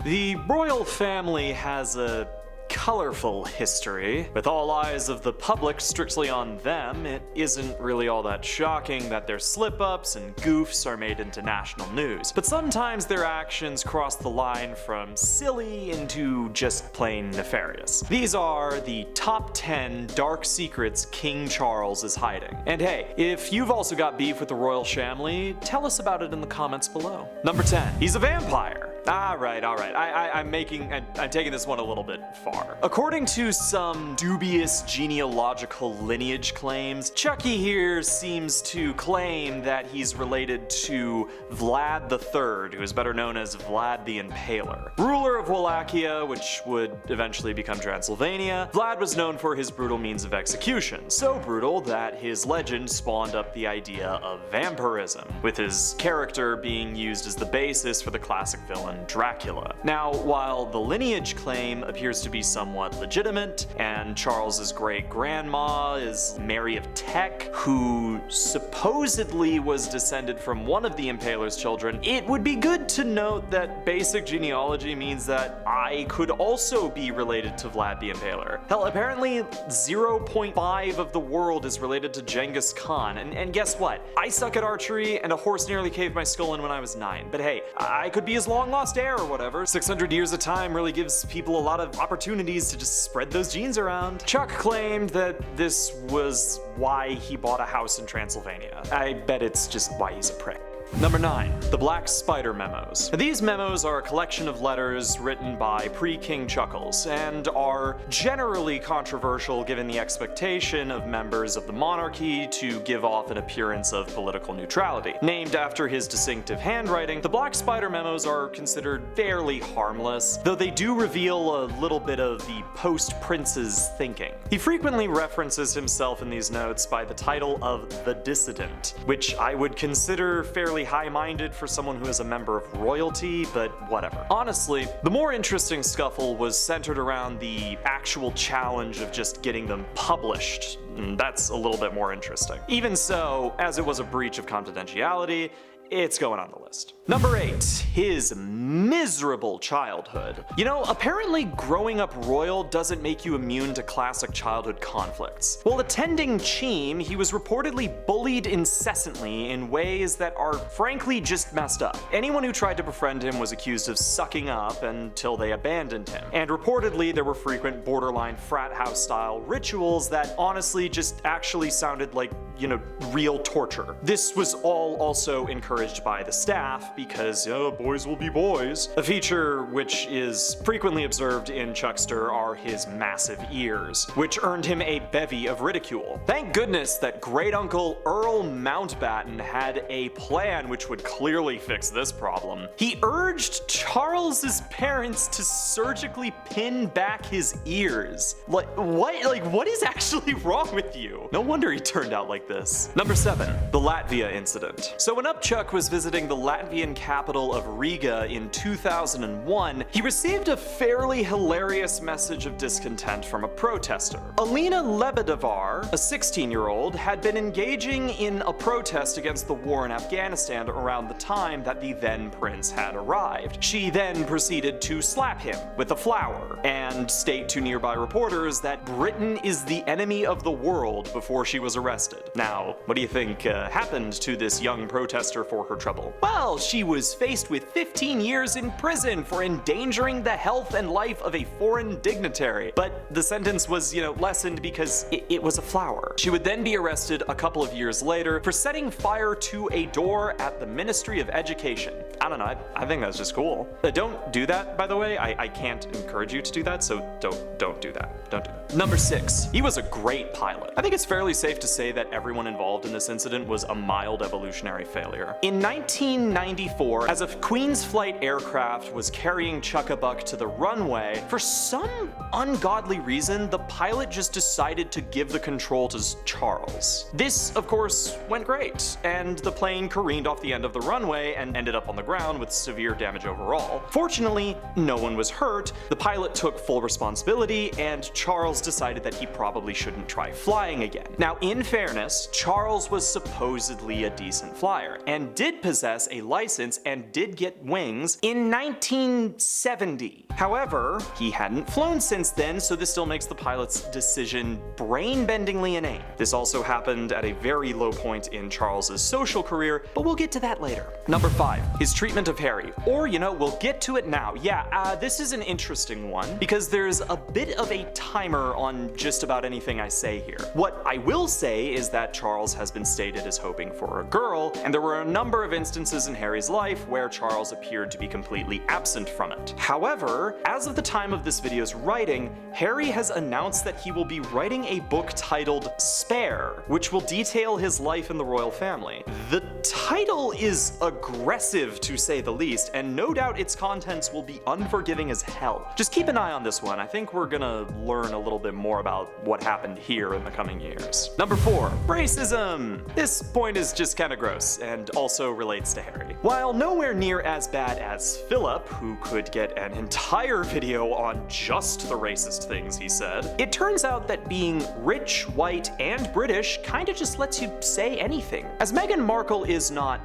The royal family has a colorful history. With all eyes of the public strictly on them, it isn't really all that shocking that their slip-ups and goofs are made into national news. But sometimes their actions cross the line from silly into just plain nefarious. These are the top 10 dark secrets King Charles is hiding. And hey, if you've also got beef with the royal family, tell us about it in the comments below. Number 10. He's a vampire. Alright. I'm taking this one a little bit far. According to some dubious genealogical lineage claims, Chucky here seems to claim that he's related to Vlad III, who is better known as Vlad the Impaler. Ruler of Wallachia, which would eventually become Transylvania, Vlad was known for his brutal means of execution, so brutal that his legend spawned up the idea of vampirism, with his character being used as the basis for the classic villain Dracula. Now, while the lineage claim appears to be somewhat legitimate, and Charles's great-grandma is Mary of Teck, who supposedly was descended from one of the Impaler's children, it would be good to note that basic genealogy means that I could also be related to Vlad the Impaler. Hell, apparently 0.5 of the world is related to Genghis Khan, and guess what? I suck at archery, and a horse nearly caved my skull in when I was 9, but hey, I could be his long-lost heir or whatever. 600 years of time really gives people a lot of opportunities to just spread those genes around. Chuck claimed that this was why he bought a house in Transylvania. I bet it's just why he's a prick. Number 9. The Black Spider Memos. These memos are a collection of letters written by pre-King Chuckles, and are generally controversial given the expectation of members of the monarchy to give off an appearance of political neutrality. Named after his distinctive handwriting, the Black Spider Memos are considered fairly harmless, though they do reveal a little bit of the post-prince's thinking. He frequently references himself in these notes by the title of the Dissident, which I would consider fairly high-minded for someone who is a member of royalty, but whatever. Honestly, the more interesting scuffle was centered around the actual challenge of just getting them published. That's a little bit more interesting. Even so, as it was a breach of confidentiality, it's going on the list. Number 8. His miserable childhood. You know, apparently growing up royal doesn't make you immune to classic childhood conflicts. While attending Cheam, he was reportedly bullied incessantly in ways that are frankly just messed up. Anyone who tried to befriend him was accused of sucking up until they abandoned him. And reportedly there were frequent borderline frat house style rituals that honestly just actually sounded like, you know, real torture. This was all also encouraged by the staff because, boys will be boys. A feature which is frequently observed in Chuckster are his massive ears, which earned him a bevy of ridicule. Thank goodness that great uncle Earl Mountbatten had a plan which would clearly fix this problem. He urged Charles's parents to surgically pin back his ears. What is actually wrong with you? No wonder he turned out like this. Number 7. The Latvia Incident. So when Upchuck was visiting the Latvian capital of Riga in 2001, he received a fairly hilarious message of discontent from a protester. Alina Lebedevar, a 16-year-old, had been engaging in a protest against the war in Afghanistan around the time that the then prince had arrived. She then proceeded to slap him with a flower and state to nearby reporters that Britain is the enemy of the world before she was arrested. Now, what do you think happened to this young protester for her trouble? Well, she was faced with 15 years in prison for endangering the health and life of a foreign dignitary. But the sentence was, lessened because it was a flower. She would then be arrested a couple of years later for setting fire to a door at the Ministry of Education. I don't know, I think that's just cool. Don't do that, by the way. I can't encourage you to do that, so don't do that. Don't do that. Number 6. He was a great pilot. I think it's fairly safe to say that everyone involved in this incident was a mild evolutionary failure. In 1994, as a Queen's Flight aircraft was carrying Chuck-a-Buck to the runway, for some ungodly reason, the pilot just decided to give the control to Charles. This, of course, went great, and the plane careened off the end of the runway and ended up on the ground with severe damage overall. Fortunately, no one was hurt, the pilot took full responsibility, and Charles decided that he probably shouldn't try flying again. Now, in fairness, this, Charles was supposedly a decent flyer, and did possess a license and did get wings in 1970. However, he hadn't flown since then, so this still makes the pilot's decision brain-bendingly inane. This also happened at a very low point in Charles's social career, but we'll get to that later. Number 5, his treatment of Harry. Or, we'll get to it now. Yeah, this is an interesting one, because there's a bit of a timer on just about anything I say here. What I will say is that Charles has been stated as hoping for a girl, and there were a number of instances in Harry's life where Charles appeared to be completely absent from it. However, as of the time of this video's writing, Harry has announced that he will be writing a book titled Spare, which will detail his life in the royal family. The title is aggressive to say the least, and no doubt its contents will be unforgiving as hell. Just keep an eye on this one. I think we're gonna learn a little bit more about what happened here in the coming years. Number 4, racism. This point is just kinda gross, and also relates to Harry. While nowhere near as bad as Philip, who could get an entire video on just the racist things he said, it turns out that being rich, white, and British kinda just lets you say anything. As Meghan Markle is not,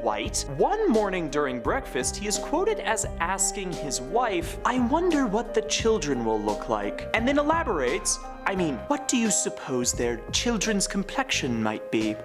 white, one morning during breakfast he is quoted as asking his wife, "I wonder what the children will look like," and then elaborates, "What do you suppose their children's complexion might be?"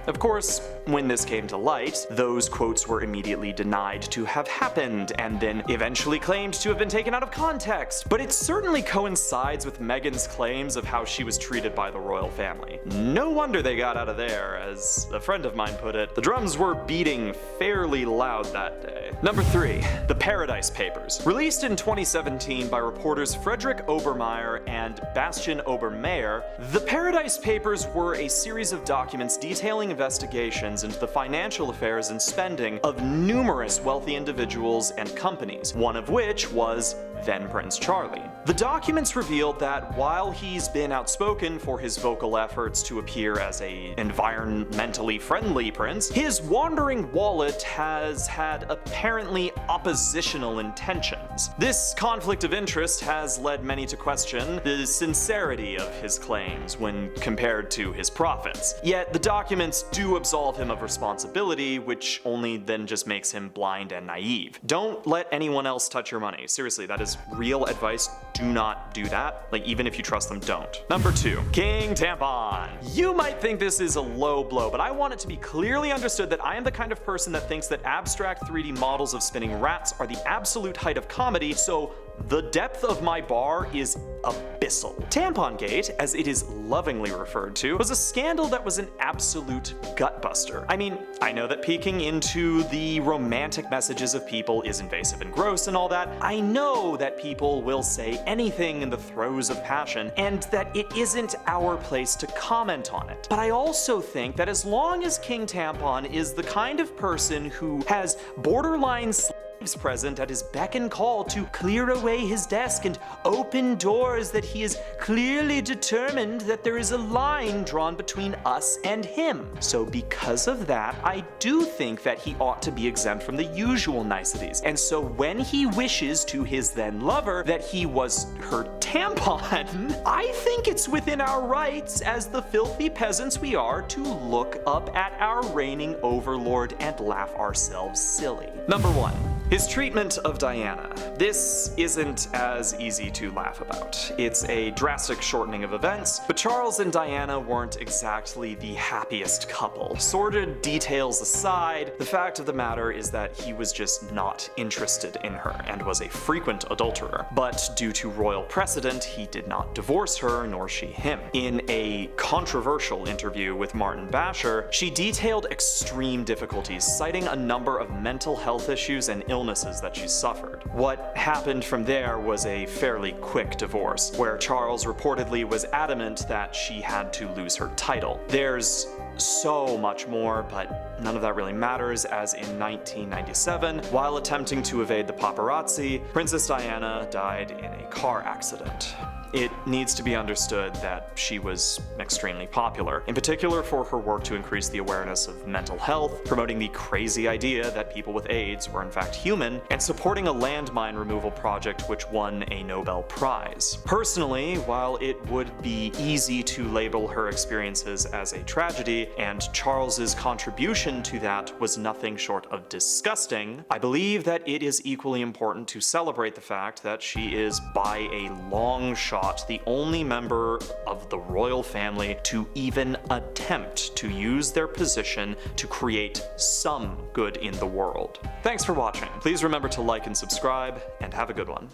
Of course, when this came to light, those quotes were immediately denied to have happened, and then eventually claimed to have been taken out of context. But it certainly coincides with Meghan's claims of how she was treated by the royal family. No wonder they got out of there, as a friend of mine put it, the drums were beating fairly loud that day. Number 3, the Paradise Papers. Released in 2017 by reporters Frederick Obermeyer and Bastian Obermeyer, the Paradise Papers were a series of documents detailing investigations into the financial affairs and spending of numerous wealthy individuals and companies, one of which was then Prince Charlie. The documents revealed that while he's been outspoken for his vocal efforts to appear as a environmentally friendly prince, his wandering wallet has had apparently oppositional intentions. This conflict of interest has led many to question the sincerity of his claims when compared to his profits. Yet the documents do absolve him of responsibility, which only then just makes him blind and naive. Don't let anyone else touch your money. Seriously, that is real advice. Do not do that. Even if you trust them, don't. Number 2, King Tampon. You might think this is a low blow, but I want it to be clearly understood that I am the kind of person that thinks that abstract 3D models of spinning rats are the absolute height of comedy, so the depth of my bar is abyssal. Tampongate, as it is lovingly referred to, was a scandal that was an absolute gutbuster. I know that peeking into the romantic messages of people is invasive and gross and all that. I know that people will say anything in the throes of passion, and that it isn't our place to comment on it. But I also think that as long as King Tampon is the kind of person who has borderline present at his beck and call to clear away his desk and open doors, that he is clearly determined that there is a line drawn between us and him. So because of that, I do think that he ought to be exempt from the usual niceties. And so when he wishes to his then lover that he was her tampon, I think it's within our rights as the filthy peasants we are to look up at our reigning overlord and laugh ourselves silly. Number 1, his treatment of Diana. This isn't as easy to laugh about. It's a drastic shortening of events, but Charles and Diana weren't exactly the happiest couple. Sordid details aside, the fact of the matter is that he was just not interested in her and was a frequent adulterer. But due to royal precedent, he did not divorce her, nor she him. In a controversial interview with Martin Basher, she detailed extreme difficulties, citing a number of mental health issues and illnesses that she suffered. What happened from there was a fairly quick divorce, where Charles reportedly was adamant that she had to lose her title. There's so much more, but none of that really matters, as in 1997, while attempting to evade the paparazzi, Princess Diana died in a car accident. it needs to be understood that she was extremely popular, in particular for her work to increase the awareness of mental health, promoting the crazy idea that people with AIDS were in fact human, and supporting a landmine removal project which won a Nobel Prize. Personally, while it would be easy to label her experiences as a tragedy, and Charles's contribution to that was nothing short of disgusting, I believe that it is equally important to celebrate the fact that she is, by a long shot, the only member of the royal family to even attempt to use their position to create some good in the world. Thanks for watching. Please remember to like and subscribe, and have a good one.